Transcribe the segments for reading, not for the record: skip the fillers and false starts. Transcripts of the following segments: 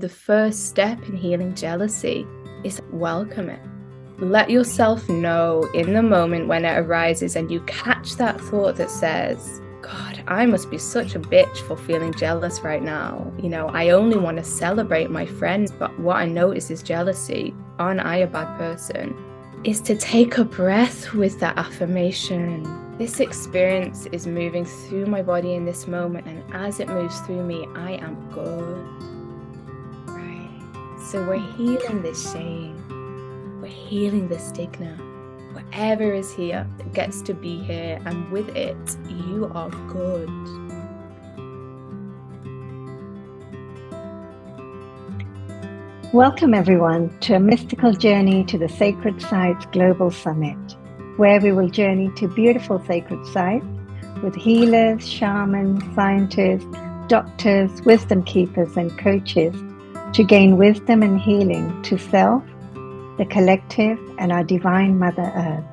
The first step in healing jealousy is welcome it. Let yourself know in the moment when it arises and you catch that thought that says, God, I must be such a bitch for feeling jealous right now. I only want to celebrate my friends, but what I notice is jealousy. Aren't I a bad person? Is to take a breath with that affirmation. This experience is moving through my body in this moment, and as it moves through me, I am good. So we're healing this shame, we're healing the stigma. Whatever is here that gets to be here, and with it, you are good. Welcome everyone to a mystical journey to the Sacred Sites Global Summit, where we will journey to beautiful sacred sites with healers, shamans, scientists, doctors, wisdom keepers, and coaches to gain wisdom and healing to self, the collective, and our divine Mother Earth.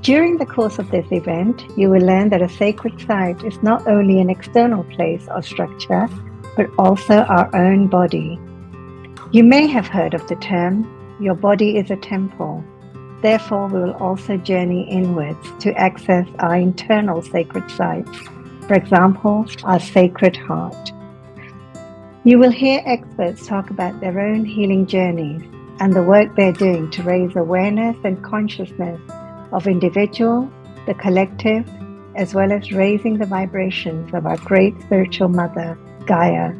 During the course of this event, you will learn that a sacred site is not only an external place or structure, but also our own body. You may have heard of the term, your body is a temple. Therefore, we will also journey inwards to access our internal sacred sites, for example, our sacred heart. You will hear experts talk about their own healing journeys and the work they're doing to raise awareness and consciousness of individual, the collective, as well as raising the vibrations of our great spiritual mother, Gaia,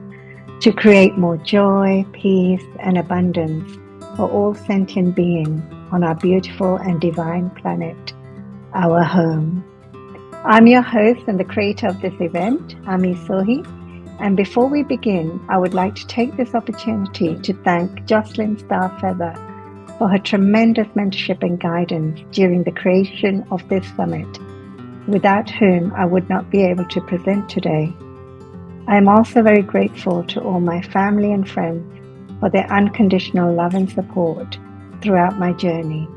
to create more joy, peace, and abundance for all sentient beings on our beautiful and divine planet, our home. I'm your host and the creator of this event, Ami Sohi. And before we begin, I would like to take this opportunity to thank Jocelyn Starfeather for her tremendous mentorship and guidance during the creation of this summit, without whom I would not be able to present today. I am also very grateful to all my family and friends for their unconditional love and support throughout my journey.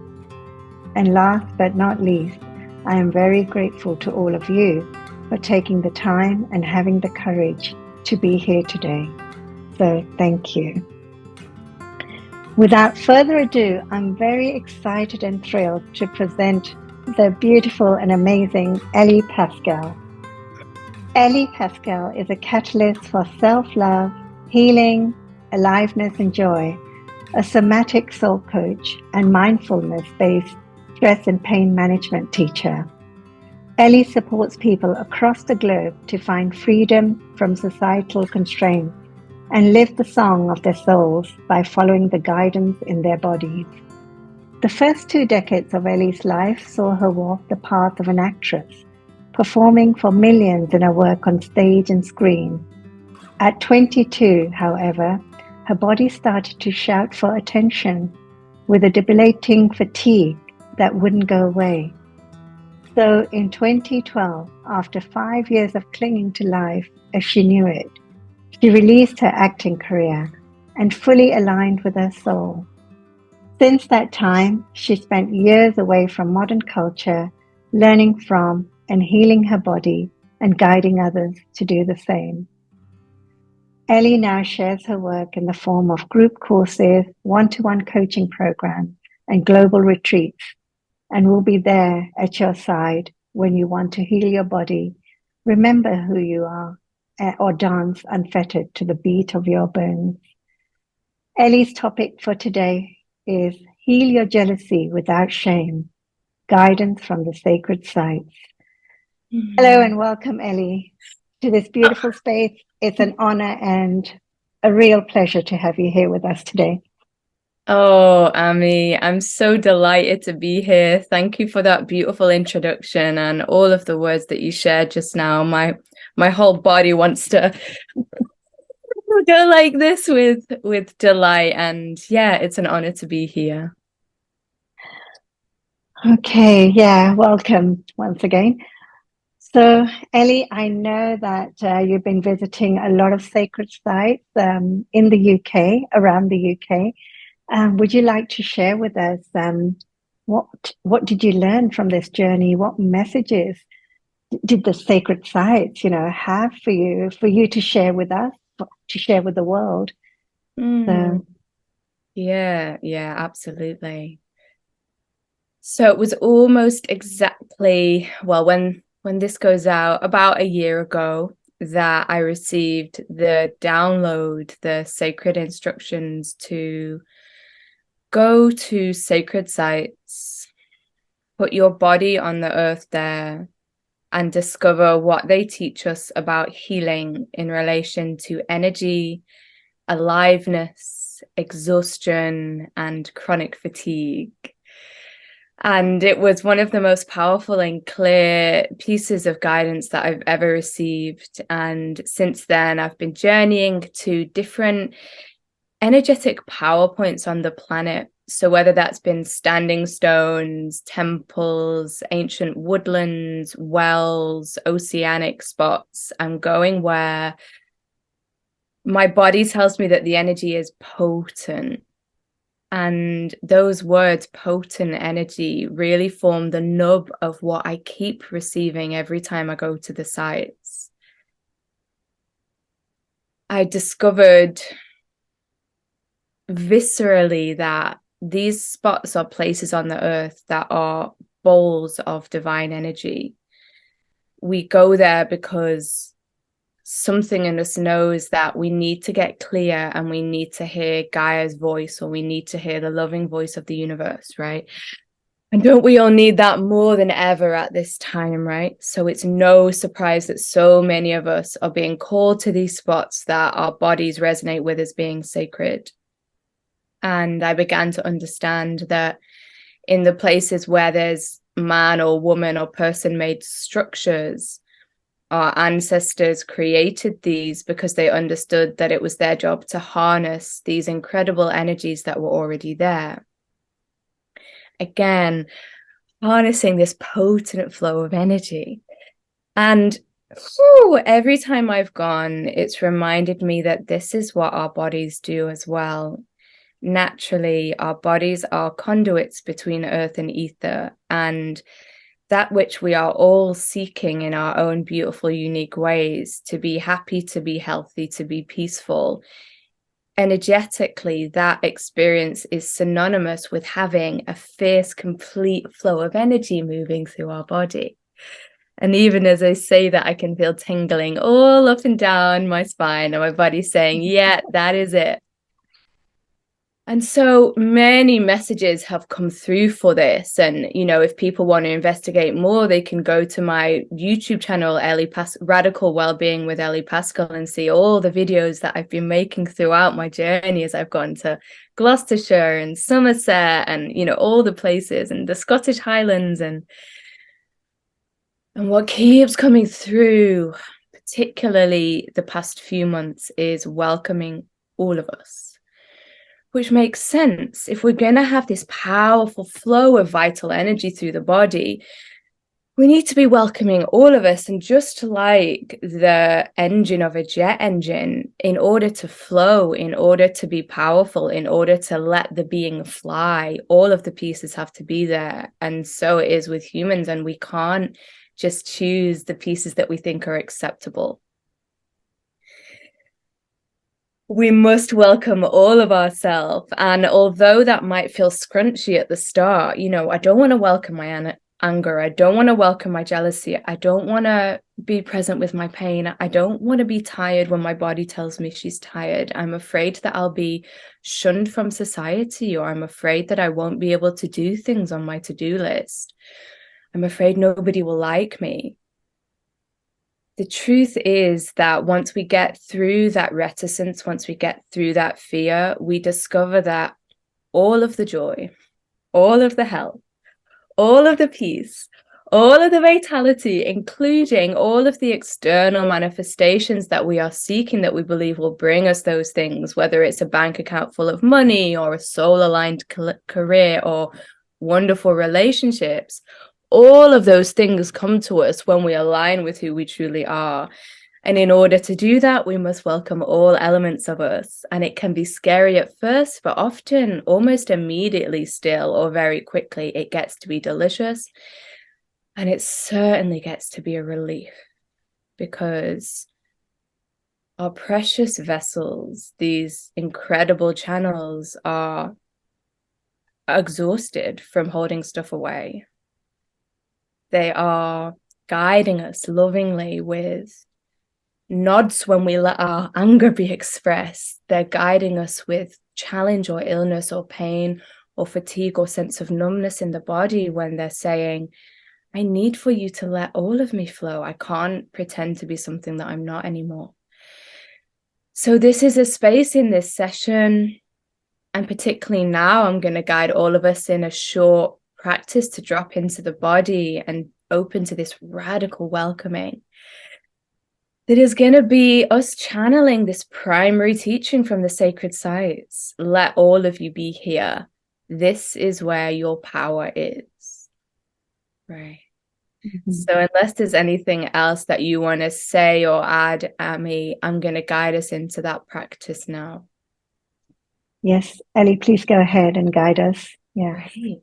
And last but not least, I am very grateful to all of you for taking the time and having the courage to be here today. So thank you. Without further ado, I'm very excited and thrilled to present the beautiful and amazing Ellie Paskell. Ellie Paskell is a catalyst for self-love, healing, aliveness and joy, a somatic soul coach and mindfulness-based stress and pain management teacher. Ellie supports people across the globe to find freedom from societal constraints and live the song of their souls by following the guidance in their bodies. The first 2 decades of Ellie's life saw her walk the path of an actress, performing for millions in her work on stage and screen. At 22, however, her body started to shout for attention with a debilitating fatigue that wouldn't go away. So in 2012, after 5 years of clinging to life as she knew it, she released her acting career and fully aligned with her soul. Since that time, she spent years away from modern culture, learning from and healing her body and guiding others to do the same. Ellie now shares her work in the form of group courses, one-to-one coaching programs, and global retreats, and will be there at your side when you want to heal your body, remember who you are, or dance unfettered to the beat of your bones. Ellie's topic for today is Heal Your Jealousy Without Shame, Guidance from the Sacred Sites. Hello and welcome, Ellie, to this beautiful space. It's an honor and a real pleasure to have you here with us today. Oh, Ami, I'm so delighted to be here. Thank you for that beautiful introduction and all of the words that you shared just now. My whole body wants to go like this with delight. And yeah, it's an honor to be here. Okay, yeah, welcome once again. So, Ellie, I know that you've been visiting a lot of sacred sites in the UK, around the UK. Would you like to share with us what did you learn from this journey? What messages did the sacred sites, have for you to share with us, to share with the world? So Yeah, yeah, absolutely. So it was almost exactly, well, when this goes out, about a year ago, that I received the download, the sacred instructions to go to sacred sites, put your body on the earth there, and discover what they teach us about healing in relation to energy, aliveness, exhaustion, and chronic fatigue. And it was one of the most powerful and clear pieces of guidance that I've ever received. And since then, I've been journeying to different energetic power points on the planet. So whether that's been standing stones, temples, ancient woodlands, wells, oceanic spots, I'm going where my body tells me that the energy is potent. And those words, potent energy, really form the nub of what I keep receiving every time I go to the sites. I discovered viscerally that these spots are places on the earth that are bowls of divine energy. We go there because something in us knows that we need to get clear and we need to hear Gaia's voice, or we need to hear the loving voice of the universe, right? And don't we all need that more than ever at this time, right? So it's no surprise that so many of us are being called to these spots that our bodies resonate with as being sacred. And I began to understand that in the places where there's man or woman or person made structures, our ancestors created these because they understood that it was their job to harness these incredible energies that were already there. Again, harnessing this potent flow of energy. And every time I've gone, it's reminded me that this is what our bodies do as well. Naturally, our bodies are conduits between earth and ether, and that which we are all seeking in our own beautiful, unique ways, to be happy, to be healthy, to be peaceful. Energetically, that experience is synonymous with having a fierce, complete flow of energy moving through our body. And even as I say that, I can feel tingling all up and down my spine, and my body saying, yeah, that is it. And so many messages have come through for this. And, you know, if people want to investigate more, they can go to my YouTube channel, Radical Wellbeing with Ellie Paskell, and see all the videos that I've been making throughout my journey as I've gone to Gloucestershire and Somerset and, you know, all the places and the Scottish Highlands. And what keeps coming through, particularly the past few months, is welcoming all of us. Which makes sense. If we're going to have this powerful flow of vital energy through the body, we need to be welcoming all of us. And just like the engine of a jet engine, in order to flow, in order to be powerful, in order to let the being fly, all of the pieces have to be there. And so it is with humans. And we can't just choose the pieces that we think are acceptable. We must welcome all of ourselves. And although that might feel scrunchy at the start, you know, I don't want to welcome my anger. I don't want to welcome my jealousy. I don't want to be present with my pain. I don't want to be tired when my body tells me she's tired. I'm afraid that I'll be shunned from society, or I'm afraid that I won't be able to do things on my to-do list. I'm afraid nobody will like me. The truth is that once we get through that reticence, once we get through that fear, we discover that all of the joy, all of the health, all of the peace, all of the vitality, including all of the external manifestations that we are seeking, that we believe will bring us those things, whether it's a bank account full of money or a soul-aligned career or wonderful relationships, all of those things come to us when we align with who we truly are. And in order to do that, we must welcome all elements of us. And it can be scary at first, but often almost immediately still, or very quickly, it gets to be delicious. And it certainly gets to be a relief, because our precious vessels, these incredible channels, are exhausted from holding stuff away. They are guiding us lovingly with nods when we let our anger be expressed. They're guiding us with challenge or illness or pain or fatigue or sense of numbness in the body when they're saying, I need for you to let all of me flow. I can't pretend to be something that I'm not anymore. So this is a space in this session, and particularly now, I'm going to guide all of us in a short practice to drop into the body and open to this radical welcoming. That is going to be us channeling this primary teaching from the sacred sites. Let all of you be here. This is where your power is. Right. So unless there's anything else that you want to say or add, Ami, I'm going to guide us into that practice now. Yes, Ellie, please go ahead and guide us. Yeah. Right.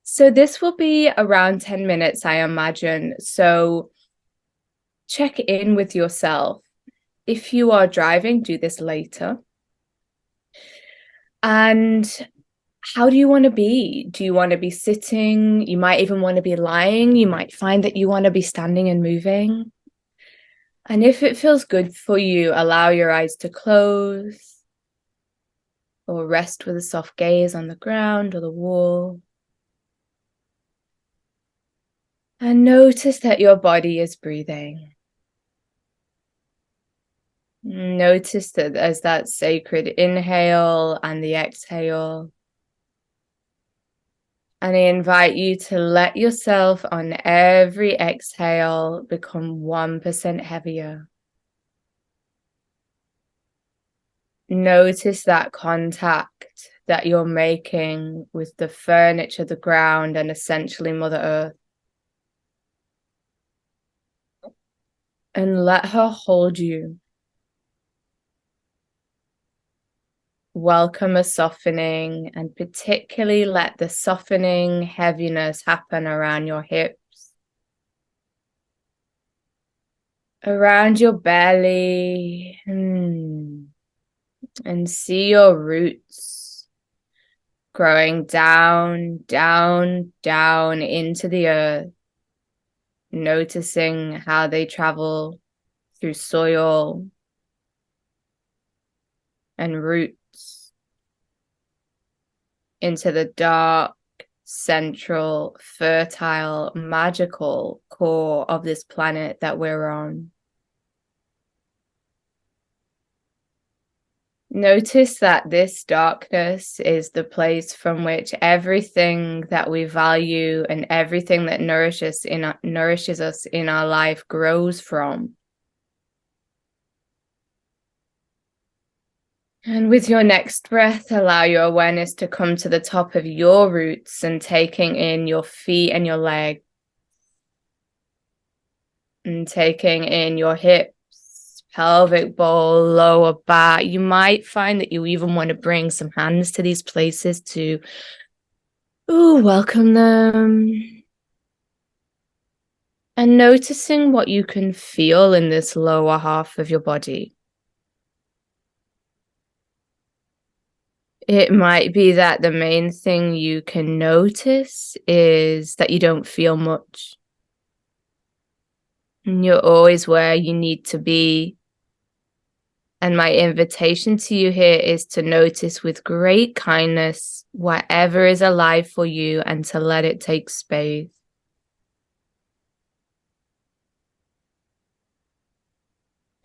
So this will be around 10 minutes, I imagine. So check in with yourself. If you are driving, do this later. And how do you want to be? Do you want to be sitting? You might even want to be lying. You might find that you want to be standing and moving. And if it feels good for you, allow your eyes to close or rest with a soft gaze on the ground or the wall. And notice that your body is breathing. Notice that there's that sacred inhale and the exhale. And I invite you to let yourself on every exhale become 1% heavier. Notice that contact that you're making with the furniture, the ground, and essentially Mother Earth. And let her hold you. Welcome a softening, and particularly let the softening heaviness happen around your hips, around your belly, and see your roots growing down, down, down into the earth, noticing how they travel through soil and roots into the dark, central, fertile, magical core of this planet that we're on. Notice that this darkness is the place from which everything that we value and everything that nourishes us in our life grows from. And with your next breath, allow your awareness to come to the top of your roots and taking in your feet and your legs. And taking in your hips, pelvic bowl, lower back. You might find that you even want to bring some hands to these places to welcome them. And noticing what you can feel in this lower half of your body. It might be that the main thing you can notice is that you don't feel much. And you're always where you need to be. And my invitation to you here is to notice with great kindness whatever is alive for you and to let it take space.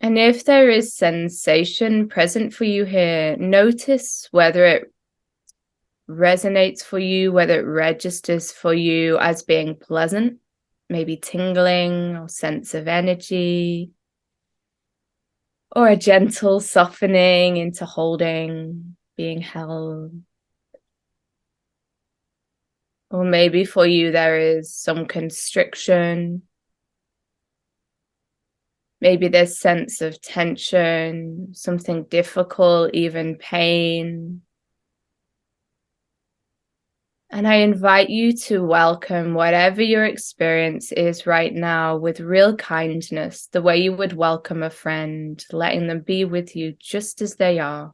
And if there is sensation present for you here, notice whether it resonates for you, whether it registers for you as being pleasant, maybe tingling or sense of energy, or a gentle softening into holding, being held. Or maybe for you there is some constriction. Maybe there's sense of tension, something difficult, even pain. And I invite you to welcome whatever your experience is right now with real kindness, the way you would welcome a friend, letting them be with you just as they are.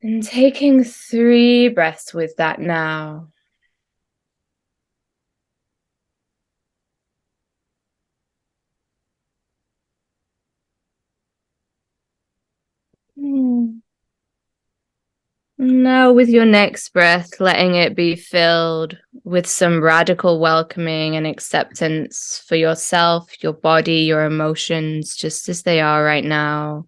And taking 3 breaths with that now. Now, with your next breath, letting it be filled with some radical welcoming and acceptance for yourself, your body, your emotions, just as they are right now.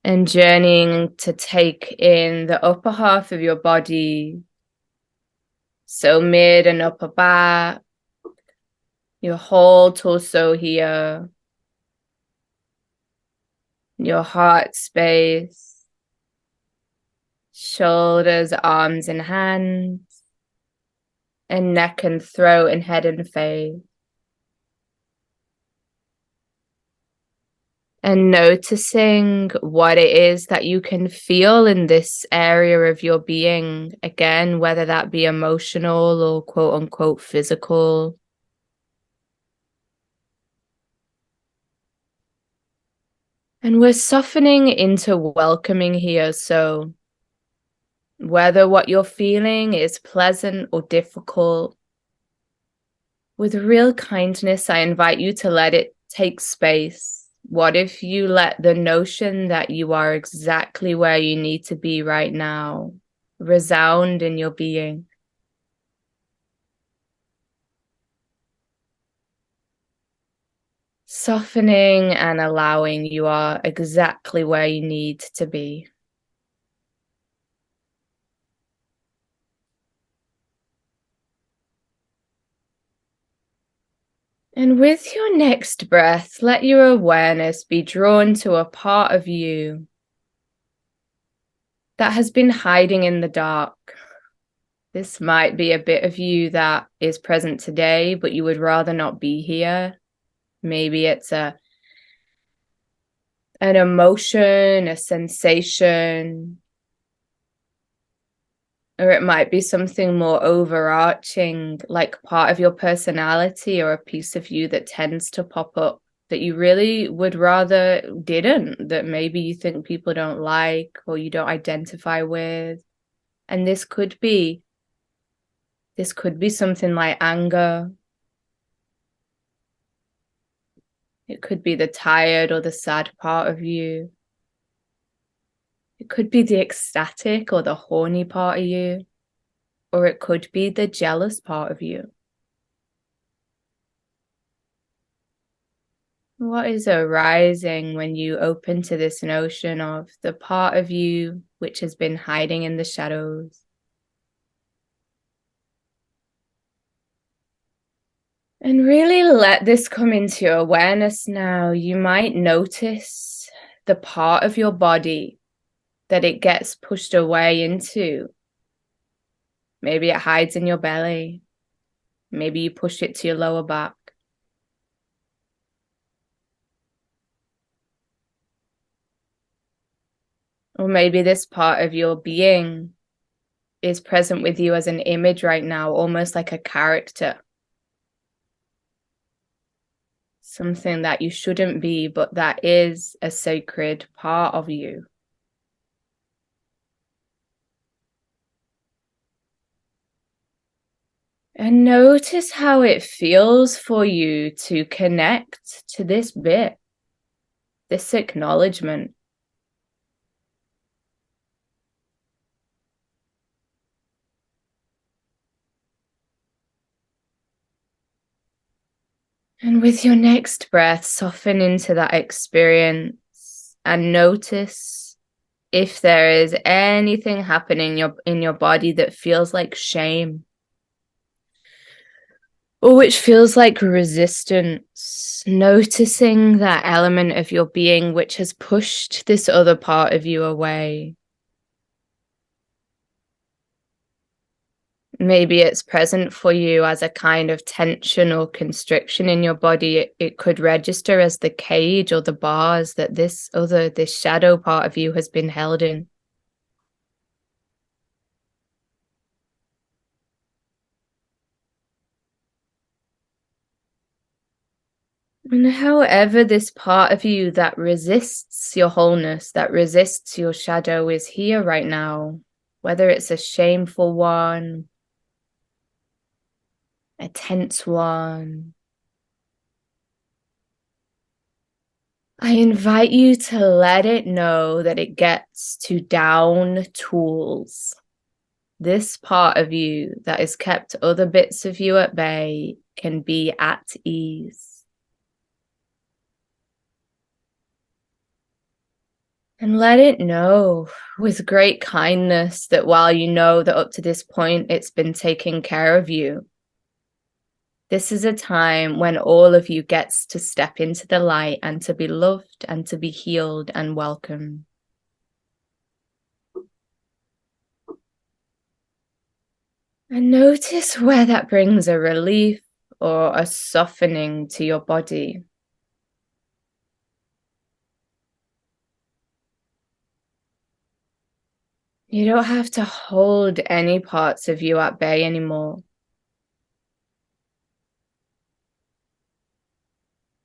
And journeying to take in the upper half of your body, so mid and upper back, your whole torso here, your heart space, shoulders, arms and hands, and neck and throat and head and face. And noticing what it is that you can feel in this area of your being, again, whether that be emotional or quote unquote physical. And we're softening into welcoming here. So whether what you're feeling is pleasant or difficult, with real kindness, I invite you to let it take space. What if you let the notion that you are exactly where you need to be right now resound in your being? Softening and allowing you are exactly where you need to be. And with your next breath, let your awareness be drawn to a part of you that has been hiding in the dark. This might be a bit of you that is present today, but you would rather not be here. Maybe it's an emotion, a sensation, or it might be something more overarching, like part of your personality or a piece of you that tends to pop up that you really would rather didn't, that maybe you think people don't like or you don't identify with. And this could be something like anger. It could be the tired or the sad part of you. It could be the ecstatic or the horny part of you. Or it could be the jealous part of you. What is arising when you open to this notion of the part of you which has been hiding in the shadows? And really let this come into your awareness now. You might notice the part of your body that it gets pushed away into. Maybe it hides in your belly. Maybe you push it to your lower back. Or maybe this part of your being is present with you as an image right now, almost like a character. Something that you shouldn't be, but that is a sacred part of you. And notice how it feels for you to connect to this bit, this acknowledgement. And with your next breath, soften into that experience and notice if there is anything happening in your body that feels like shame, or which feels like resistance, noticing that element of your being which has pushed this other part of you away. Maybe it's present for you as a kind of tension or constriction in your body. It could register as the cage or the bars that this shadow part of you has been held in. And however this part of you that resists your wholeness, that resists your shadow is here right now, whether it's a shameful one, a tense one, I invite you to let it know that it gets to down tools. This part of you that has kept other bits of you at bay can be at ease. And let it know with great kindness that while you know that up to this point it's been taking care of you, this is a time when all of you gets to step into the light and to be loved and to be healed and welcome. And notice where that brings a relief or a softening to your body. You don't have to hold any parts of you at bay anymore.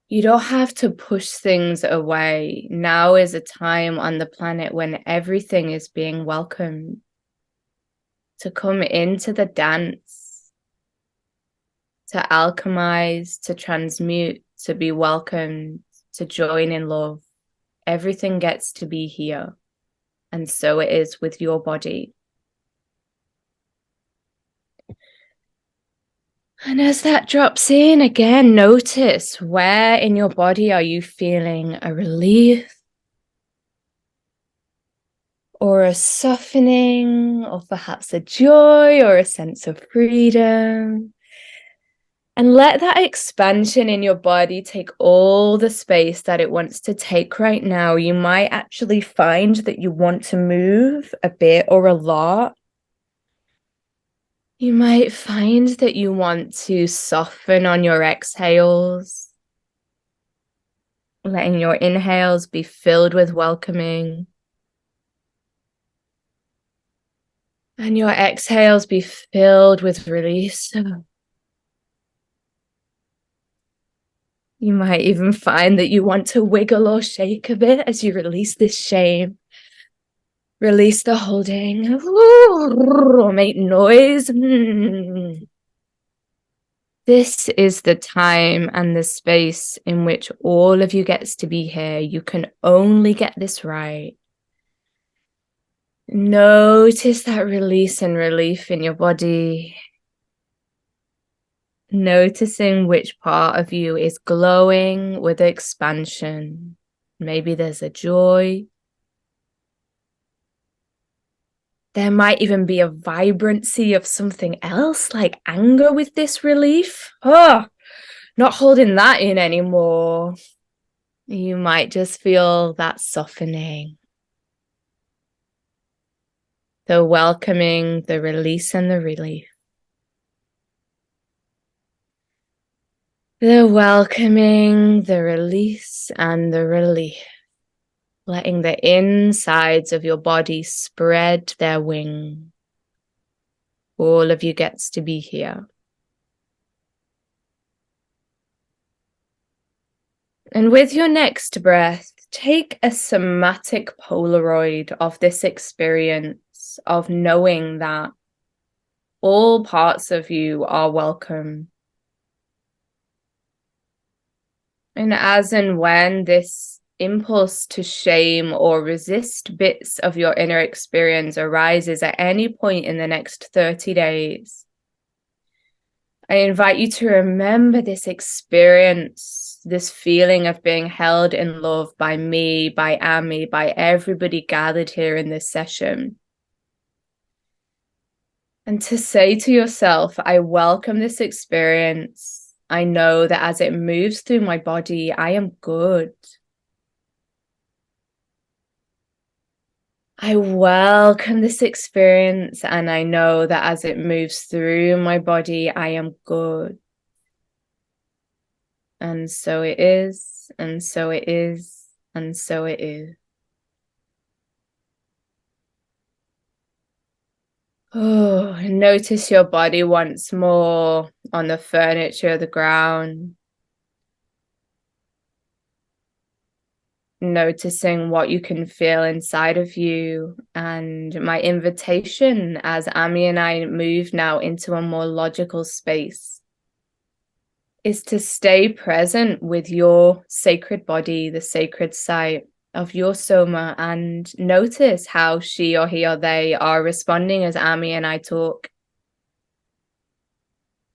You don't have to push things away. Now is a time on the planet when everything is being welcomed to come into the dance, to alchemize, to transmute, to be welcomed, to join in love. Everything gets to be here. And so it is with your body. And as that drops in, again, notice where in your body are you feeling a relief or a softening or perhaps a joy or a sense of freedom. And let that expansion in your body take all the space that it wants to take right now. You might actually find that you want to move a bit or a lot. You might find that you want to soften on your exhales, letting your inhales be filled with welcoming, and your exhales be filled with release. You might even find that you want to wiggle or shake a bit as you release this shame. Release the holding. Make noise. This is the time and the space in which all of you gets to be here. You can only get this right. Notice that release and relief in your body. Noticing which part of you is glowing with expansion. Maybe there's a joy. There might even be a vibrancy of something else, like anger with this relief. Oh, not holding that in anymore. You might just feel that softening. The welcoming, the release, and the relief. The welcoming, the release, and the relief. Letting the insides of your body spread their wing. All of you gets to be here. And with your next breath, take a somatic Polaroid of this experience of knowing that all parts of you are welcome. And as and when this impulse to shame or resist bits of your inner experience arises at any point in the next 30 days, I invite you to remember this experience, this feeling of being held in love by me, by Ami, by everybody gathered here in this session. And to say to yourself, I welcome this experience. I know that as it moves through my body, I am good. I welcome this experience, and I know that as it moves through my body, I am good. And so it is, and so it is, and so it is. Oh, notice your body once more on the furniture of the ground. Noticing what you can feel inside of you. And my invitation as Ami and I move now into a more logical space is to stay present with your sacred body, the sacred site of your soma, and notice how she or he or they are responding as Ami and I talk.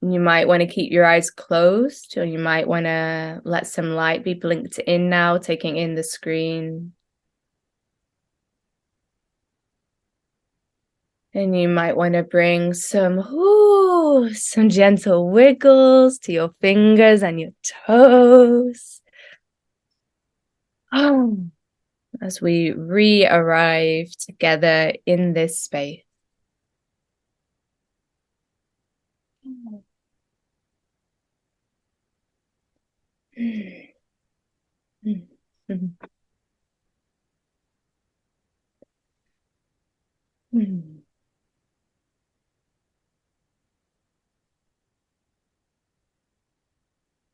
You might want to keep your eyes closed, or you might want to let some light be blinked in now, taking in the screen. And you might want to bring some gentle wiggles to your fingers and your toes. As we re-arrive together in this space.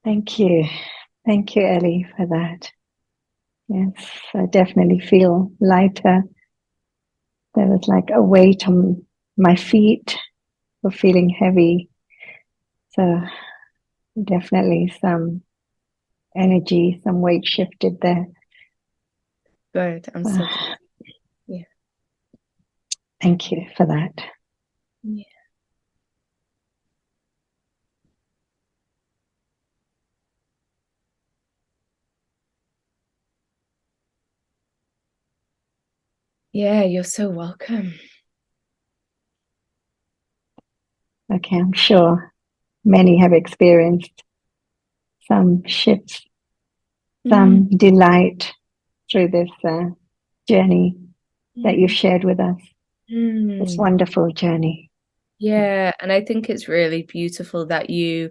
Thank you. Thank you, Ellie, for that. Yes, I definitely feel lighter. There was like a weight on my feet were feeling heavy. So definitely some energy, some weight shifted there. Good. I'm so glad. Yeah. Thank you for that. Yeah. Yeah, you're so welcome. Okay, I'm sure many have experienced some shifts, some delight through this journey that you've shared with us. This wonderful journey. Yeah, and I think it's really beautiful that you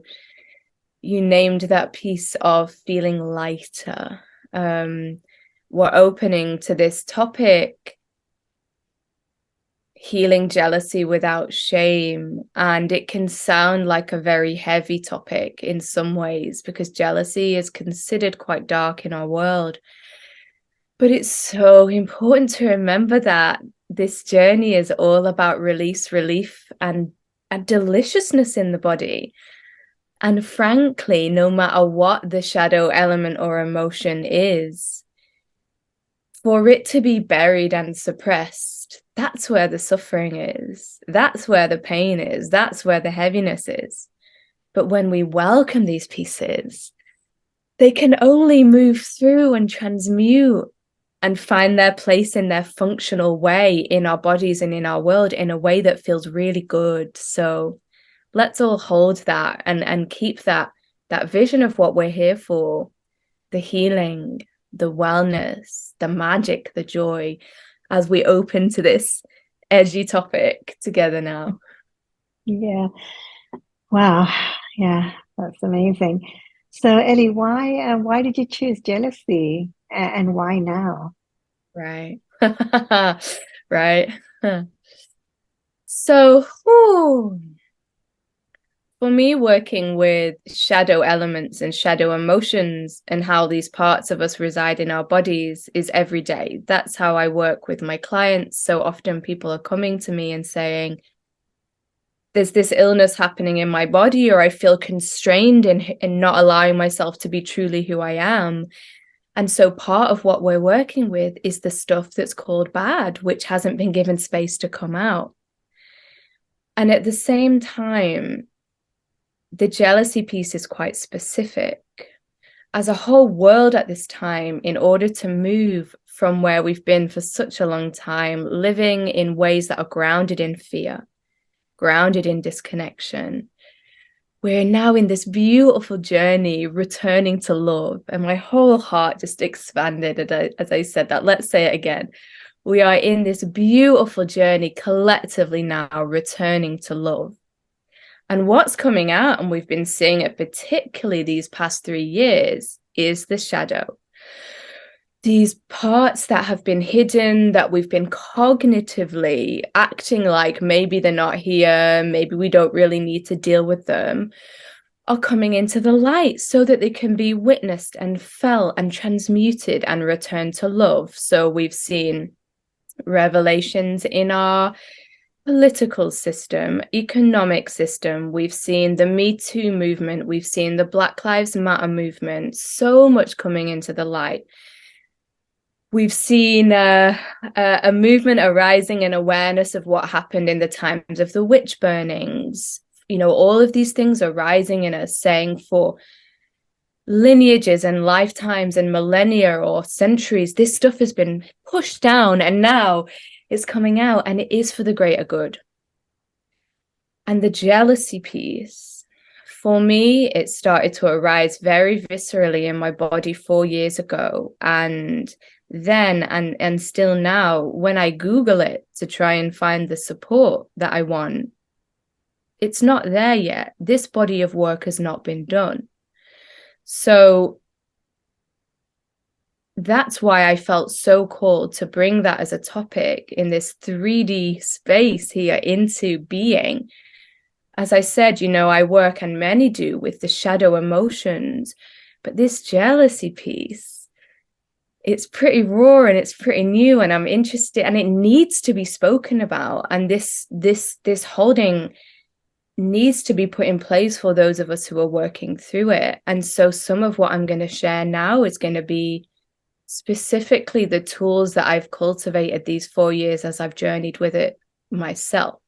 named that piece of feeling lighter. We're opening to this topic, healing jealousy without shame, and it can sound like a very heavy topic in some ways because jealousy is considered quite dark in our world. But it's so important to remember that this journey is all about release, relief, and a deliciousness in the body. And frankly, no matter what the shadow element or emotion is, for it to be buried and suppressed, that's where the suffering is. That's where the pain is. That's where the heaviness is. But when we welcome these pieces, they can only move through and transmute and find their place in their functional way in our bodies and in our world in a way that feels really good. So let's all hold that and keep that vision of what we're here for, the healing, the wellness, the magic, the joy, as we open to this edgy topic together now. Yeah. Wow. Yeah, that's amazing. So Ellie, why did you choose jealousy and why now? Right. Right. So, for me, working with shadow elements and shadow emotions and how these parts of us reside in our bodies is every day. That's how I work with my clients. So often people are coming to me and saying, there's this illness happening in my body, or I feel constrained in not allowing myself to be truly who I am. And so part of what we're working with is the stuff that's called bad, which hasn't been given space to come out. And at the same time, the jealousy piece is quite specific. As a whole world at this time, in order to move from where we've been for such a long time, living in ways that are grounded in fear, grounded in disconnection, we're now in this beautiful journey returning to love. And my whole heart just expanded as I said that. Let's say it again. We are in this beautiful journey collectively now, returning to love. And what's coming out, and we've been seeing it particularly these past 3 years, is the shadow. These parts that have been hidden, that we've been cognitively acting like maybe they're not here, maybe we don't really need to deal with them, are coming into the light so that they can be witnessed and felt and transmuted and returned to love. So we've seen revelations in our political system, economic system. We've seen the Me Too movement. We've seen the Black Lives Matter movement. So much coming into the light. We've seen a movement arising in awareness of what happened in the times of the witch burnings. You know, all of these things are rising in us, saying for lineages and lifetimes and millennia or centuries, this stuff has been pushed down, and now it's coming out, and it is for the greater good. And the jealousy piece, for me, it started to arise very viscerally in my body 4 years ago. And then and still now, when I Google it to try and find the support that I want, it's not there yet. This body of work has not been done. So that's why I felt so called to bring that as a topic in this 3D space here into being. As I said, you know, I work, and many do, with the shadow emotions, but this jealousy piece, it's pretty raw and it's pretty new, and I'm interested, and it needs to be spoken about. And this holding needs to be put in place for those of us who are working through it. And so some of what I'm going to share now is going to be specifically the tools that I've cultivated these 4 years as I've journeyed with it myself,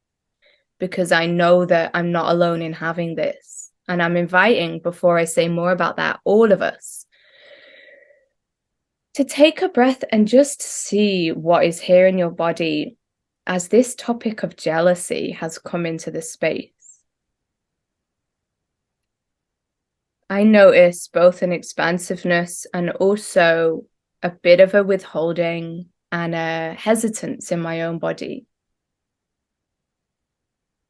because I know that I'm not alone in having this. And I'm inviting, before I say more about that, all of us to take a breath and just see what is here in your body as this topic of jealousy has come into the space. I notice both an expansiveness and also a bit of a withholding and a hesitance in my own body.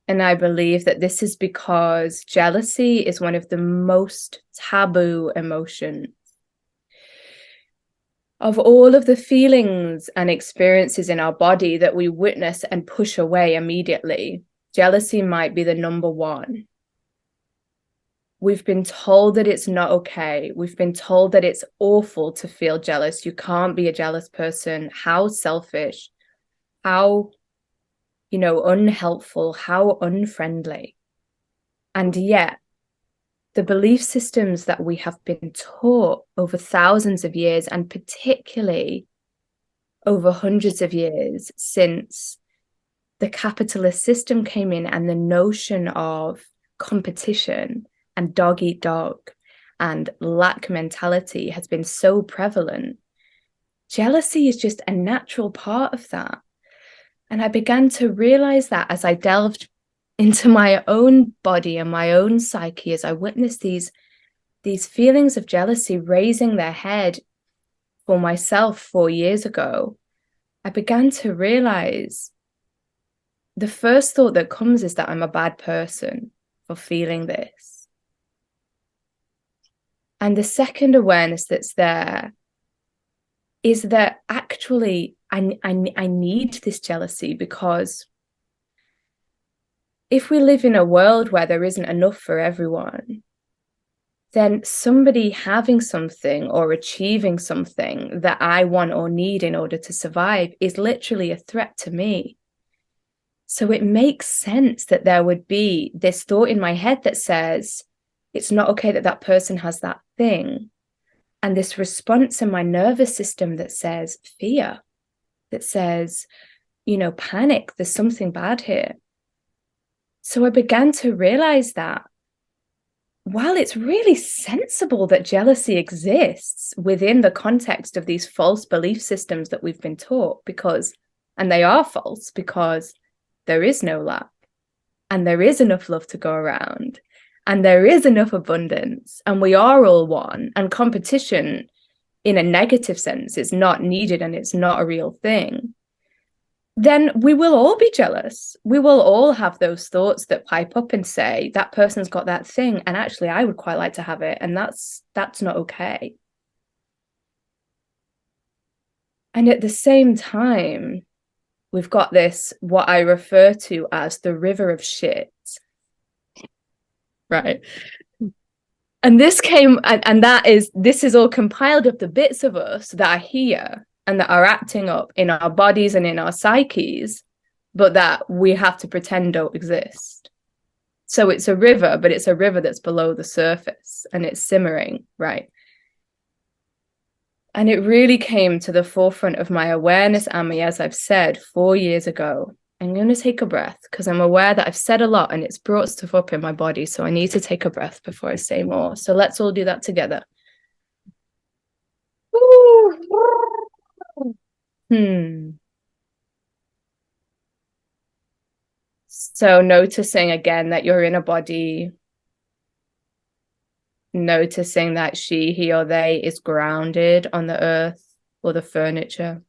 And I believe that this is because jealousy is one of the most taboo emotions. Of all of the feelings and experiences in our body that we witness and push away immediately, jealousy might be the number one. We've been told that it's not okay. We've been told that it's awful to feel jealous. You can't be a jealous person. How selfish, how, you know, unhelpful, how unfriendly. And yet, the belief systems that we have been taught over thousands of years, and particularly over hundreds of years since the capitalist system came in, and the notion of competition and dog eat dog and lack mentality has been so prevalent. Jealousy is just a natural part of that. And I began to realize that as I delved into my own body and my own psyche, as I witnessed these feelings of jealousy raising their head for myself 4 years ago, I began to realize the first thought that comes is that I'm a bad person for feeling this. And the second awareness that's there is that actually I need this jealousy, because if we live in a world where there isn't enough for everyone, then somebody having something or achieving something that I want or need in order to survive is literally a threat to me. So it makes sense that there would be this thought in my head that says, it's not okay that that person has that thing. And this response in my nervous system that says fear, that says, you know, panic, there's something bad here. So I began to realize that while it's really sensible that jealousy exists within the context of these false belief systems that we've been taught, and they are false, because there is no lack, and there is enough love to go around, and there is enough abundance, and we are all one, and competition in a negative sense is not needed, and it's not a real thing. then we will all be jealous. We will all have those thoughts that pipe up and say, that person's got that thing, and actually I would quite like to have it, and that's not okay. And at the same time, we've got this, what I refer to as the river of shit. Right. And this came, and this is all compiled of the bits of us that are here and that are acting up in our bodies and in our psyches, but that we have to pretend don't exist. So it's a river, but it's a river that's below the surface and it's simmering, right? And it really came to the forefront of my awareness, Ami, as I've said, 4 years ago. I'm going to take a breath because I'm aware that I've said a lot and it's brought stuff up in my body. So I need to take a breath before I say more. So let's all do that together. So noticing again that you're in a body, noticing that she, he, or they is grounded on the earth or the furniture.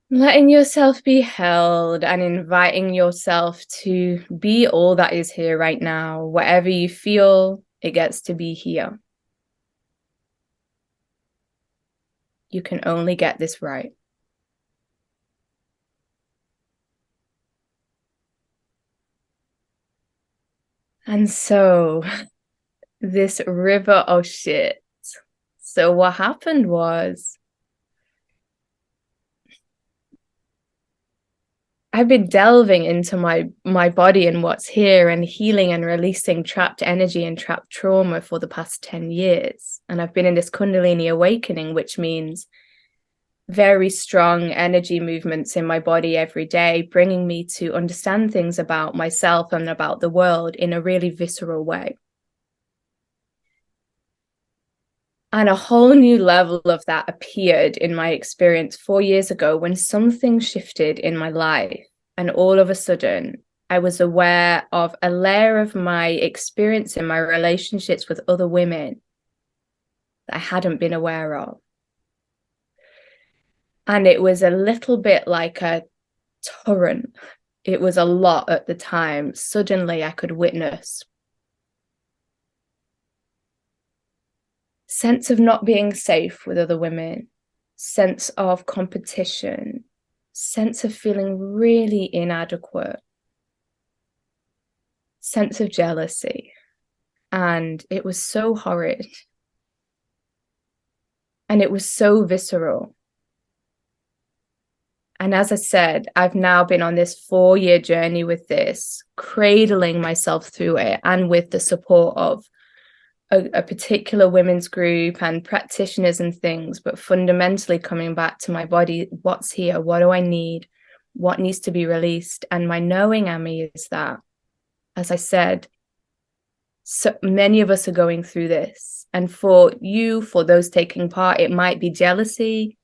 Letting yourself be held and inviting yourself to be all that is here right now. Whatever you feel, it gets to be here. You can only get this right. And so, this river of shit. So what happened was, I've been delving into my body and what's here and healing and releasing trapped energy and trapped trauma for the past 10 years. And I've been in this Kundalini awakening, which means very strong energy movements in my body every day, bringing me to understand things about myself and about the world in a really visceral way. And a whole new level of that appeared in my experience 4 years ago when something shifted in my life. And all of a sudden, I was aware of a layer of my experience in my relationships with other women that I hadn't been aware of. And it was a little bit like a torrent. It was a lot at the time. Suddenly, I could witness sense of not being safe with other women, sense of competition, sense of feeling really inadequate, sense of jealousy. And it was so horrid. And it was so visceral. And as I said, I've now been on this 4-year journey with this, cradling myself through it, and with the support of a particular women's group and practitioners and things, but fundamentally coming back to my body, what's here, what do I need, what needs to be released. And my knowing, Ami, is that, as I said, so many of us are going through this. And for you, for those taking part, it might be jealousy,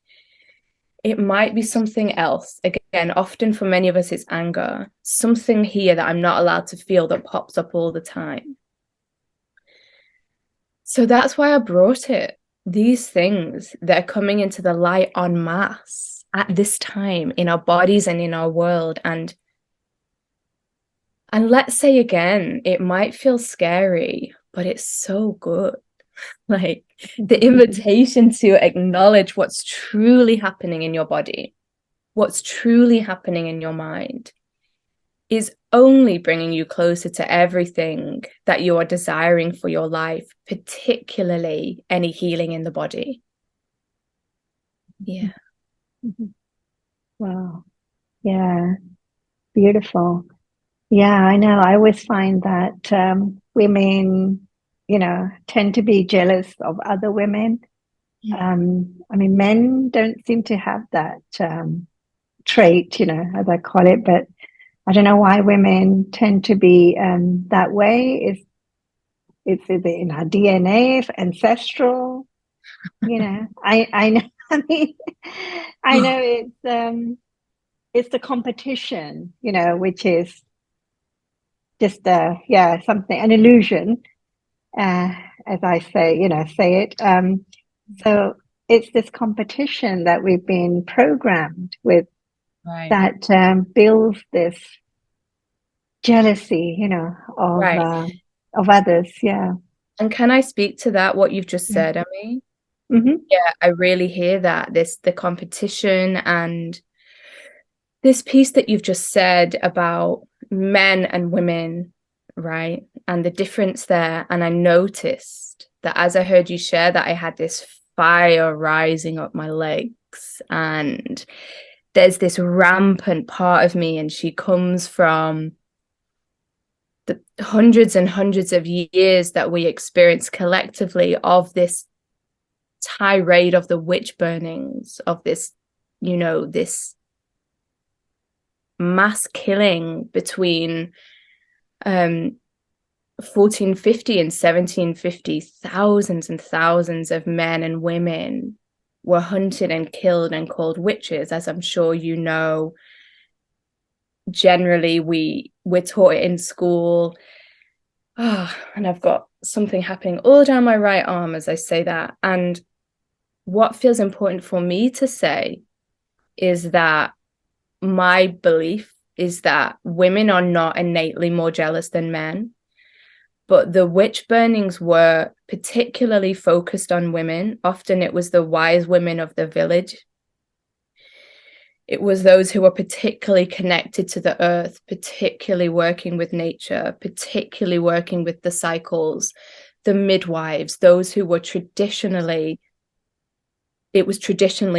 it might be something else. Again, often for many of us, it's anger, something here that I'm not allowed to feel that pops up all the time. So that's why I brought it. These things that are coming into the light en masse at this time in our bodies and in our world. And let's say again, it might feel scary, but it's so good. Like the invitation to acknowledge what's truly happening in your body, what's truly happening in your mind, is only bringing you closer to everything that you are desiring for your life, particularly any healing in the body. Yeah. Wow. Yeah. Beautiful. Yeah, I know. I always find that women, tend to be jealous of other women. I mean, men don't seem to have that trait, as I call it, but I don't know why women tend to be that way. It's in our DNA, it's ancestral. I know. I mean, I know it's the competition, which is just something, an illusion, as I say, say it. So it's this competition that we've been programmed with Right. that builds this jealousy, Right. of others. Yeah. And can I speak to that, what you've just Yeah. said, Ami? Hmm. Yeah, I really hear that. The competition and this piece that you've just said about men and women, right? And the difference there. And I noticed that as I heard you share that, I had this fire rising up my legs. And there's this rampant part of me, and she comes from the hundreds and hundreds of years that we experience collectively of this tirade of the witch burnings, of this, this mass killing between 1450 and 1750. Thousands and thousands of men and women were hunted and killed and called witches, as I'm sure you know. Generally, we're taught it in school. And I've got something happening all down my right arm as I say that. And what feels important for me to say is that my belief is that women are not innately more jealous than men, but the witch burnings were particularly focused on women. Often it was the wise women of the village. It was those who were particularly connected to the earth, particularly working with nature, particularly working with the cycles, the midwives, those who were traditionally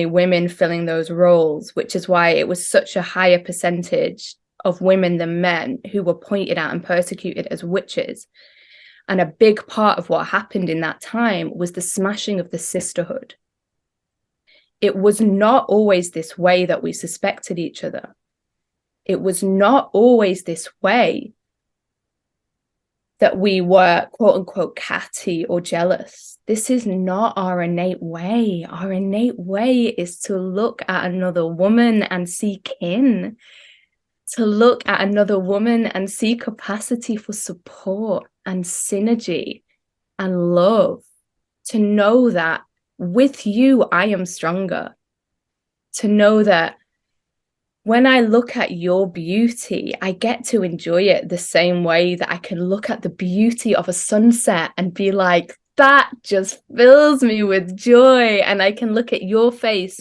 women filling those roles, which is why it was such a higher percentage of women than men who were pointed at and persecuted as witches. And a big part of what happened in that time was the smashing of the sisterhood. It was not always this way that we suspected each other. It was not always this way that we were, quote unquote, catty or jealous. This is not our innate way. Our innate way is to look at another woman and see kin, to look at another woman and see capacity for support and synergy and love, to know that with you, I am stronger, to know that when I look at your beauty, I get to enjoy it the same way that I can look at the beauty of a sunset and be like, that just fills me with joy. And I can look at your face.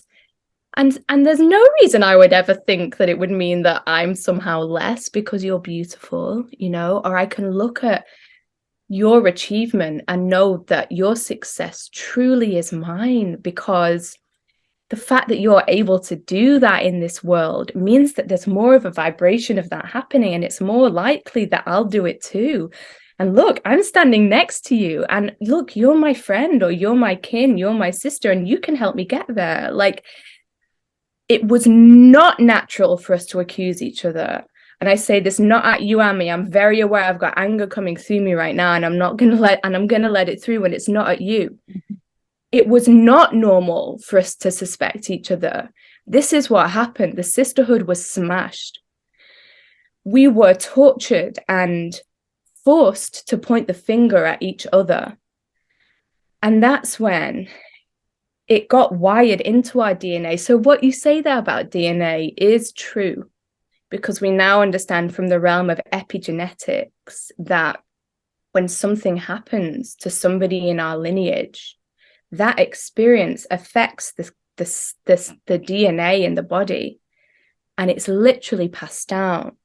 And there's no reason I would ever think that it would mean that I'm somehow less because you're beautiful, or I can look at your achievement and know that your success truly is mine, because the fact that you're able to do that in this world means that there's more of a vibration of that happening, and it's more likely that I'll do it too. And look, I'm standing next to you, and look, you're my friend, or you're my kin, you're my sister, and you can help me get there. Like, it was not natural for us to accuse each other. And I say this not at you, Ami. I'm very aware I've got anger coming through me right now, and I'm going to let it through when it's not at you. It was not normal for us to suspect each other. This is what happened. The sisterhood was smashed. We were tortured and forced to point the finger at each other. And that's when it got wired into our DNA. So what you say there about DNA is true, because we now understand from the realm of epigenetics that when something happens to somebody in our lineage, that experience affects the DNA in the body, and it's literally passed down.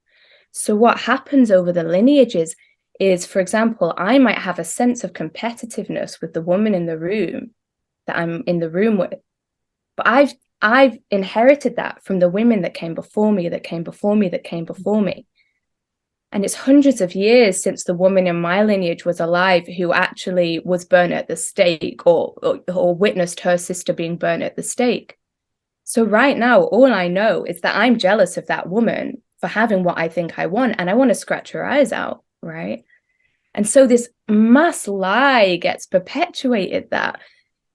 So what happens over the lineages is, for example, I might have a sense of competitiveness with the woman in the room that I'm in the room with, but I've inherited that from the women that came before me, that came before me, that came before me. And it's hundreds of years since the woman in my lineage was alive who actually was burnt at the stake, or witnessed her sister being burnt at the stake. So right now, all I know is that I'm jealous of that woman for having what I think I want, and I want to scratch her eyes out, right? And so this mass lie gets perpetuated that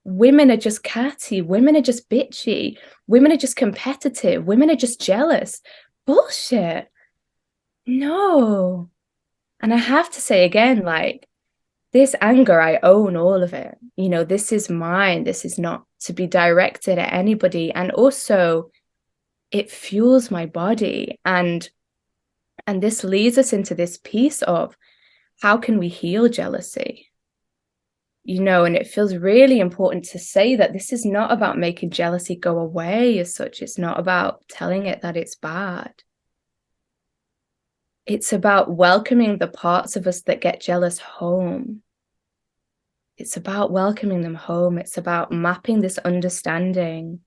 women are just catty, women are just bitchy, women are just competitive, women are just jealous. Bullshit. No. And I have to say again, like, this anger, I own all of it. This is mine. This is not to be directed at anybody. And also it fuels my body. And this leads us into this piece of how can we heal jealousy? You know, and it feels really important to say that this is not about making jealousy go away as such. It's not about telling it that it's bad. It's about welcoming the parts of us that get jealous home. It's about welcoming them home. It's about mapping this understanding.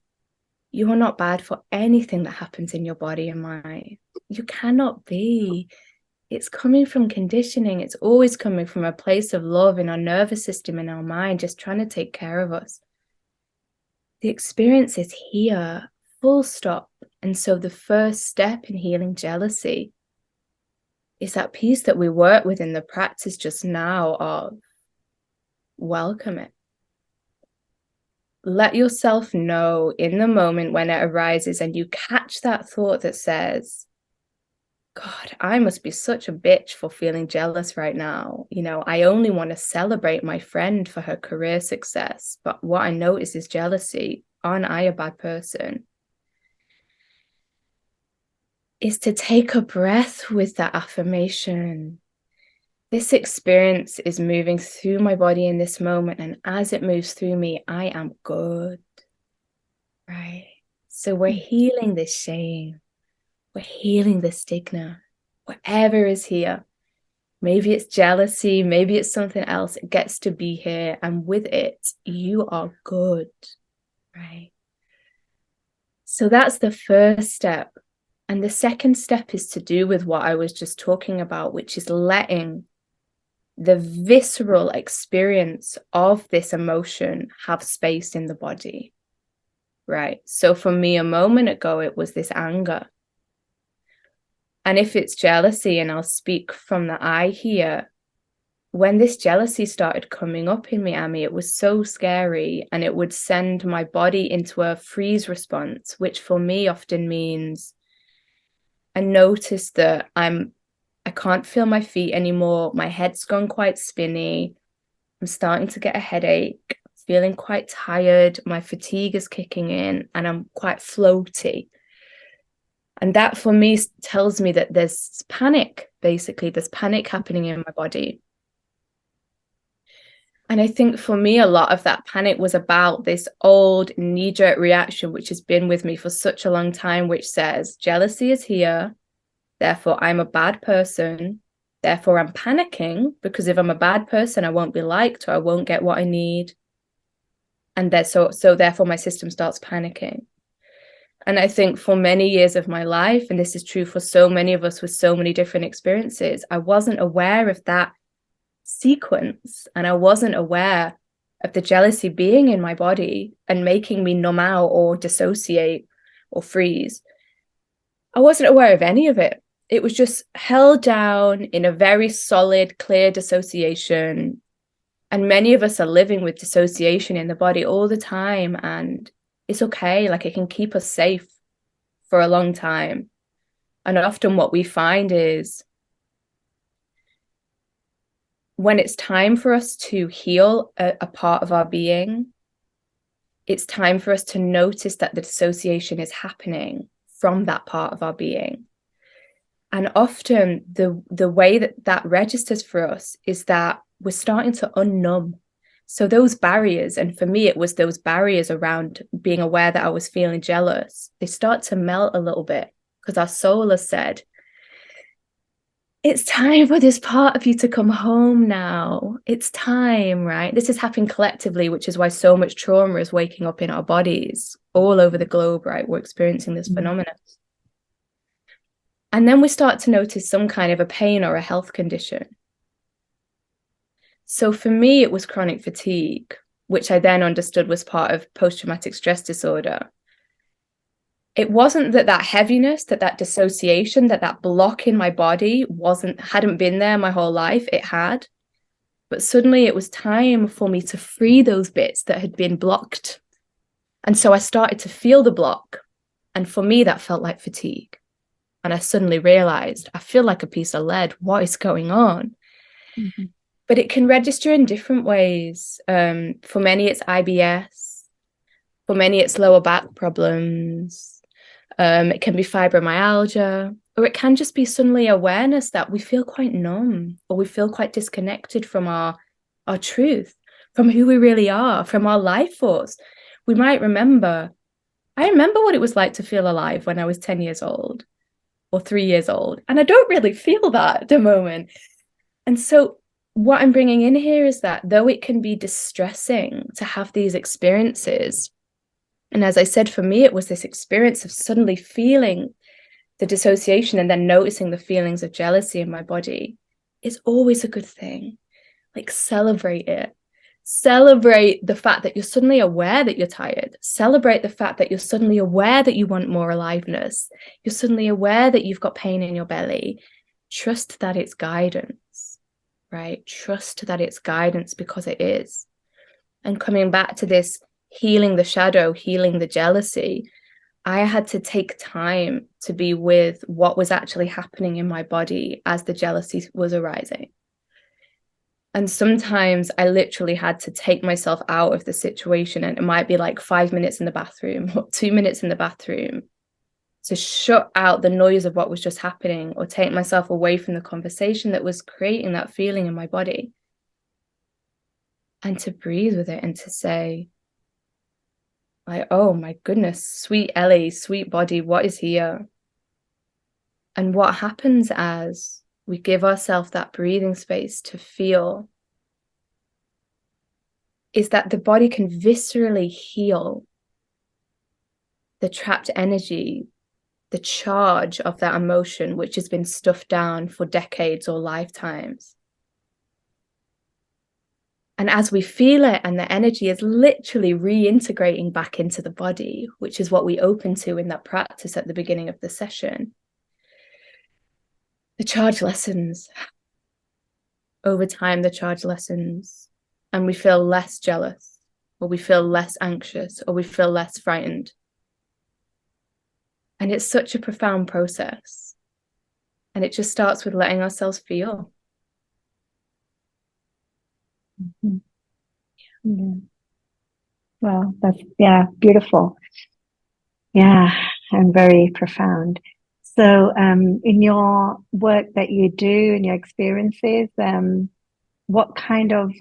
You are not bad for anything that happens in your body and mind. You cannot be. It's coming from conditioning. It's always coming from a place of love in our nervous system, in our mind, just trying to take care of us. The experience is here, full stop. And so the first step in healing jealousy is that piece that we work with in the practice just now of welcome it. Let yourself know in the moment when it arises and you catch that thought that says, God, I must be such a bitch for feeling jealous right now. You know, I only want to celebrate my friend for her career success. But what I notice is jealousy. Aren't I a bad person? Is to take a breath with that affirmation. This experience is moving through my body in this moment. And as it moves through me, I am good. Right? So we're healing this shame. We're healing the stigma, whatever is here. Maybe it's jealousy, maybe it's something else. It gets to be here. And with it, you are good, right? So that's the first step. And the second step is to do with what I was just talking about, which is letting the visceral experience of this emotion have space in the body, right? So for me, a moment ago, it was this anger. And if it's jealousy, and I'll speak from the I here, when this jealousy started coming up in me, Ami, it was so scary, and it would send my body into a freeze response, which for me often means I noticed that I can't feel my feet anymore. My head's gone quite spinny. I'm starting to get a headache, feeling quite tired. My fatigue is kicking in, and I'm quite floaty. And that for me tells me that there's panic, basically. There's panic happening in my body. And I think for me, a lot of that panic was about this old knee-jerk reaction, which has been with me for such a long time, which says jealousy is here. Therefore, I'm a bad person. Therefore, I'm panicking, because if I'm a bad person, I won't be liked, or I won't get what I need. And so therefore, my system starts panicking. And I think for many years of my life, and this is true for so many of us with so many different experiences, I wasn't aware of that sequence. And I wasn't aware of the jealousy being in my body and making me numb out or dissociate or freeze. I wasn't aware of any of it. It was just held down in a very solid, clear dissociation. And many of us are living with dissociation in the body all the time. And it's okay. Like, it can keep us safe for a long time. And often what we find is when it's time for us to heal a part of our being, it's time for us to notice that the dissociation is happening from that part of our being. And often the way that registers for us is that we're starting to unnumb. So those barriers, and for me, it was those barriers around being aware that I was feeling jealous, they start to melt a little bit, because our soul has said, it's time for this part of you to come home now. It's time, right? This is happening collectively, which is why so much trauma is waking up in our bodies all over the globe, right? We're experiencing this phenomenon. And then we start to notice some kind of a pain or a health condition. So for me, it was chronic fatigue, which I then understood was part of post-traumatic stress disorder. It wasn't that heaviness, that dissociation, that block in my body hadn't been there my whole life. It had. But suddenly it was time for me to free those bits that had been blocked. And so I started to feel the block. And for me, that felt like fatigue. And I suddenly realized, I feel like a piece of lead. What is going on? Mm-hmm. But it can register in different ways. For many, it's IBS. For many, it's lower back problems. It can be fibromyalgia, or it can just be suddenly awareness that we feel quite numb, or we feel quite disconnected from our truth, from who we really are, from our life force. We might remember, I remember what it was like to feel alive when I was 10 years old or 3 years old, and I don't really feel that at the moment. And so what I'm bringing in here is that though it can be distressing to have these experiences, and as I said, for me, it was this experience of suddenly feeling the dissociation and then noticing the feelings of jealousy in my body, is always a good thing. Like, celebrate it. Celebrate the fact that you're suddenly aware that you're tired. Celebrate the fact that you're suddenly aware that you want more aliveness. You're suddenly aware that you've got pain in your belly. Trust that it's guidance, right? Trust that it's guidance, because it is. And coming back to this healing the shadow, healing the jealousy, I had to take time to be with what was actually happening in my body as the jealousy was arising. And sometimes I literally had to take myself out of the situation, and it might be like 5 minutes in the bathroom or 2 minutes in the bathroom, to shut out the noise of what was just happening, or take myself away from the conversation that was creating that feeling in my body, and to breathe with it and to say, like, oh my goodness, sweet Ellie, sweet body, what is here? And what happens as we give ourselves that breathing space to feel is that the body can viscerally heal the trapped energy, the charge of that emotion, which has been stuffed down for decades or lifetimes. And as we feel it, and the energy is literally reintegrating back into the body, which is what we open to in that practice at the beginning of the session, the charge lessens. Over time, the charge lessens, and we feel less jealous, or we feel less anxious, or we feel less frightened. And it's such a profound process. And it just starts with letting ourselves feel. Mm-hmm. Yeah. Well, that's, beautiful. Yeah, and very profound. So, in your work that you do and your experiences, what kind of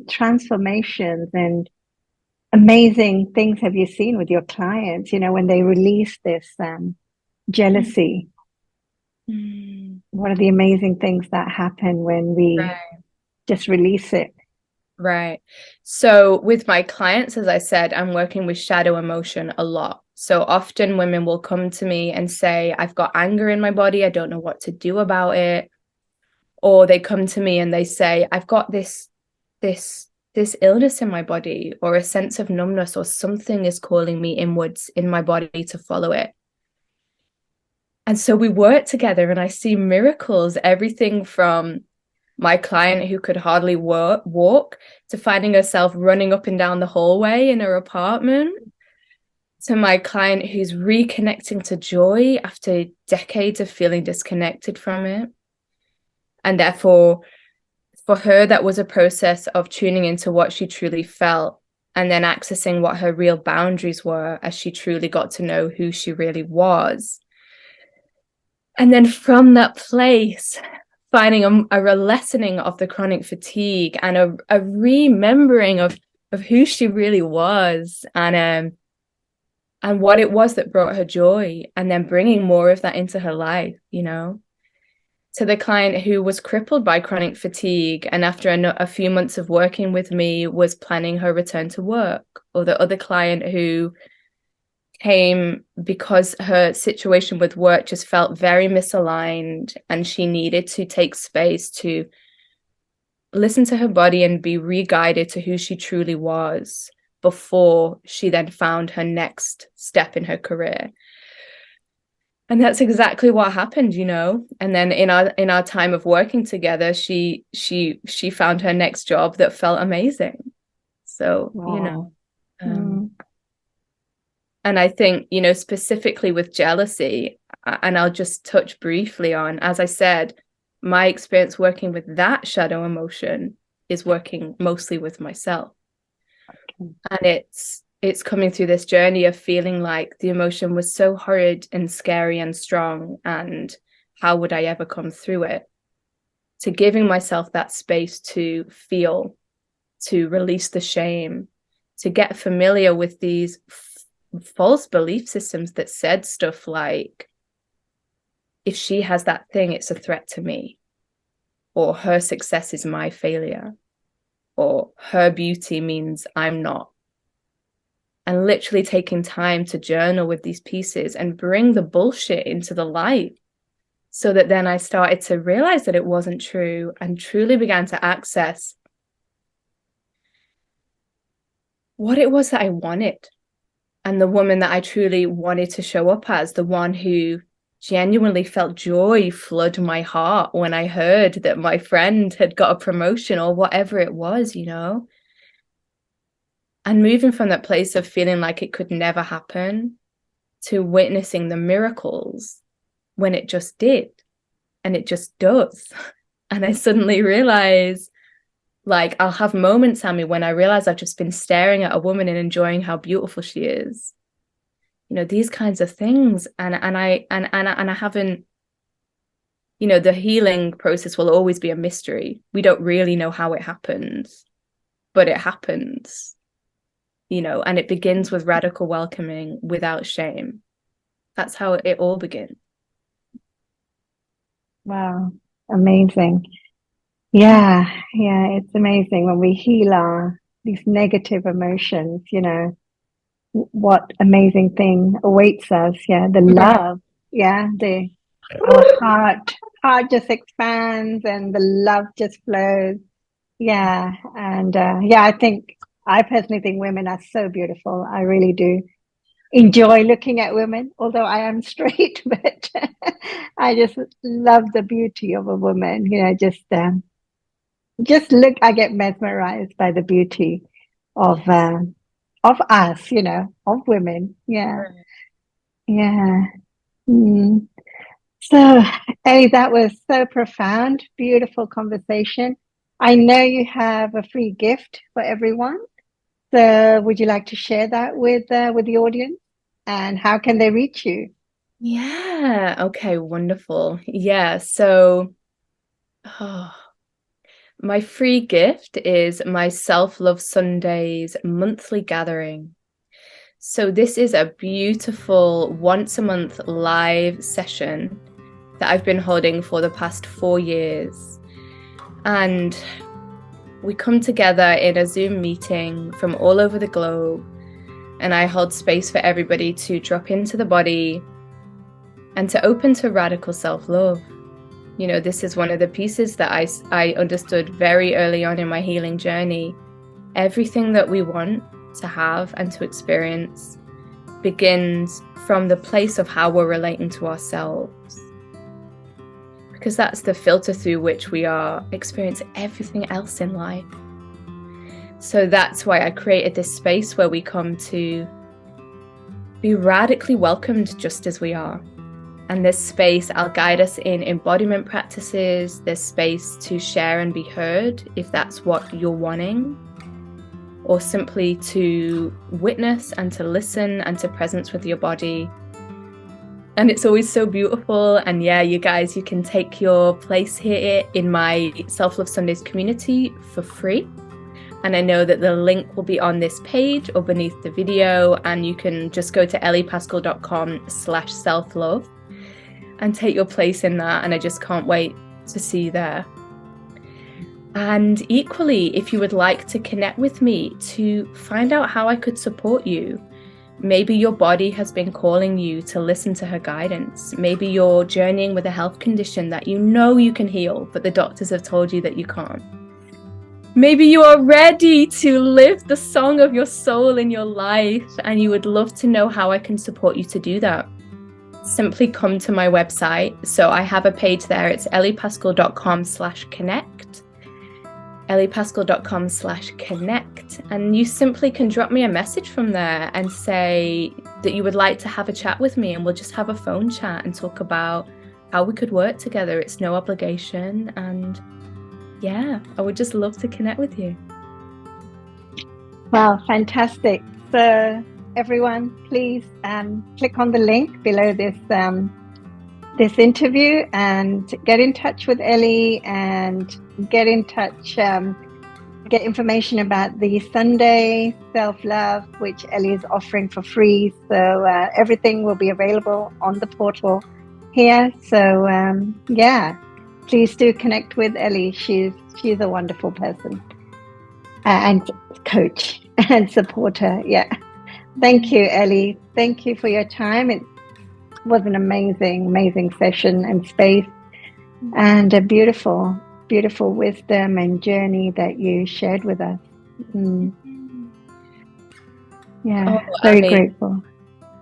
transformations and amazing things have you seen with your clients, when they release this jealousy? What are the amazing things that happen when we just release it? Right. So with my clients, as I said, I'm working with shadow emotion a lot. So often women will come to me and say, I've got anger in my body, I don't know what to do about it. Or they come to me and they say, I've got this illness in my body, or a sense of numbness, or something is calling me inwards in my body to follow it. And so we work together, and I see miracles, everything from my client who could hardly walk to finding herself running up and down the hallway in her apartment, to my client who's reconnecting to joy after decades of feeling disconnected from it. And therefore, for her, that was a process of tuning into what she truly felt, and then accessing what her real boundaries were as she truly got to know who she really was. And then from that place, finding a lessening of the chronic fatigue, and a remembering of who she really was, and what it was that brought her joy, and then bringing more of that into her life, to the client who was crippled by chronic fatigue, and after a few months of working with me was planning her return to work, or the other client who came because her situation with work just felt very misaligned, and she needed to take space to listen to her body and be re-guided to who she truly was before she then found her next step in her career. And that's exactly what happened, And then in our time of working together, she found her next job that felt amazing. So, Wow. And I think, specifically with jealousy, and I'll just touch briefly on, as I said, my experience working with that shadow emotion is working mostly with myself. Okay. And it's coming through this journey of feeling like the emotion was so horrid and scary and strong, and how would I ever come through it, to giving myself that space to feel, to release the shame, to get familiar with these false belief systems that said stuff like, if she has that thing, it's a threat to me, or her success is my failure, or her beauty means I'm not. And literally taking time to journal with these pieces and bring the bullshit into the light, so that then I started to realize that it wasn't true, and truly began to access what it was that I wanted, and the woman that I truly wanted to show up as, the one who genuinely felt joy flood my heart when I heard that my friend had got a promotion or whatever it was, you know? And moving from that place of feeling like it could never happen to witnessing the miracles when it just did, and it just does. And I suddenly realize, like, I'll have moments, Ami, when I realize I've just been staring at a woman and enjoying how beautiful she is. You know, these kinds of things. And I haven't, you know, the healing process will always be a mystery. We don't really know how it happens, but it happens, you know, and it begins with radical welcoming without shame. That's how it all begins. Wow, amazing. Yeah, it's amazing when we heal these negative emotions, you know, what amazing thing awaits us. Yeah, the love. Yeah, our heart just expands and the love just flows. Yeah, and I personally think women are so beautiful. I really do enjoy looking at women, although I am straight, but I just love the beauty of a woman. You know, just look. I get mesmerized by the beauty of us. You know, of women. Yeah, yeah. Mm. So, Ellie, that was so profound, beautiful conversation. I know you have a free gift for everyone. So, would you like to share that with the audience? And how can they reach you? Yeah. Okay. Wonderful. Yeah. So, my free gift is my Self-Love Sundays monthly gathering. So this is a beautiful once a month live session that I've been holding for the past 4 years. And we come together in a Zoom meeting from all over the globe, and I hold space for everybody to drop into the body and to open to radical self-love. You know, this is one of the pieces that I understood very early on in my healing journey. Everything that we want to have and to experience begins from the place of how we're relating to ourselves, because that's the filter through which we are experiencing everything else in life. So that's why I created this space where we come to be radically welcomed just as we are. And this space, I'll guide us in embodiment practices. There's space to share and be heard if that's what you're wanting, or simply to witness and to listen and to presence with your body. And it's always so beautiful. And yeah, you guys, you can take your place here in my Self-Love Sundays community for free. And I know that the link will be on this page or beneath the video, and you can just go to elliepaskell.com/selflove and take your place in that. And I just can't wait to see you there. And equally, if you would like to connect with me to find out how I could support you, maybe your body has been calling you to listen to her guidance. Maybe you're journeying with a health condition that you know you can heal, but the doctors have told you that you can't. Maybe you are ready to live the song of your soul in your life, and you would love to know how I can support you to do that. Simply come to my website. So I have a page there. It's elliepaskell.com/connect. elliepaskell.com/connect. And you simply can drop me a message from there and say that you would like to have a chat with me, and we'll just have a phone chat and talk about how we could work together. It's no obligation. And yeah, I would just love to connect with you. Wow, fantastic. So everyone, please click on the link below this interview and get in touch with Ellie and get in touch, get information about the Sunday self-love, which Ellie is offering for free. So everything will be available on the portal here. So yeah, please do connect with Ellie. She's a wonderful person and coach and supporter. Yeah. Thank you, Ellie. Thank you for your time. It was an amazing session and space, and a beautiful wisdom and journey that you shared with us. Yeah, very grateful.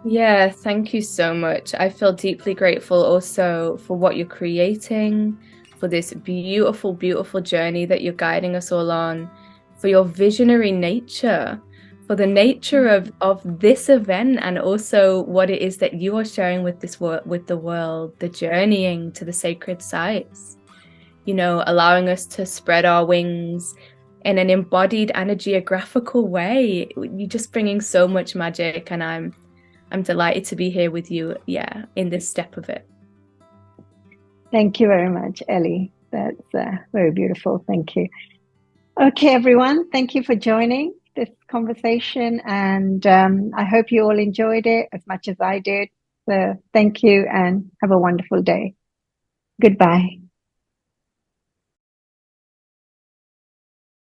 Yeah, thank you so much. I feel deeply grateful also for what you're creating, for this beautiful journey that you're guiding us all on, for your visionary nature, for the nature of this event, and also what it is that you are sharing with with the world, the journeying to the sacred sites. You know, allowing us to spread our wings in an embodied and a geographical way. You're just bringing so much magic, and I'm delighted to be here with you, yeah, in this step of it. Thank you very much, Ellie. That's very beautiful. Thank you. Okay, everyone. Thank you for joining this conversation, and I hope you all enjoyed it as much as I did. So thank you and have a wonderful day. Goodbye.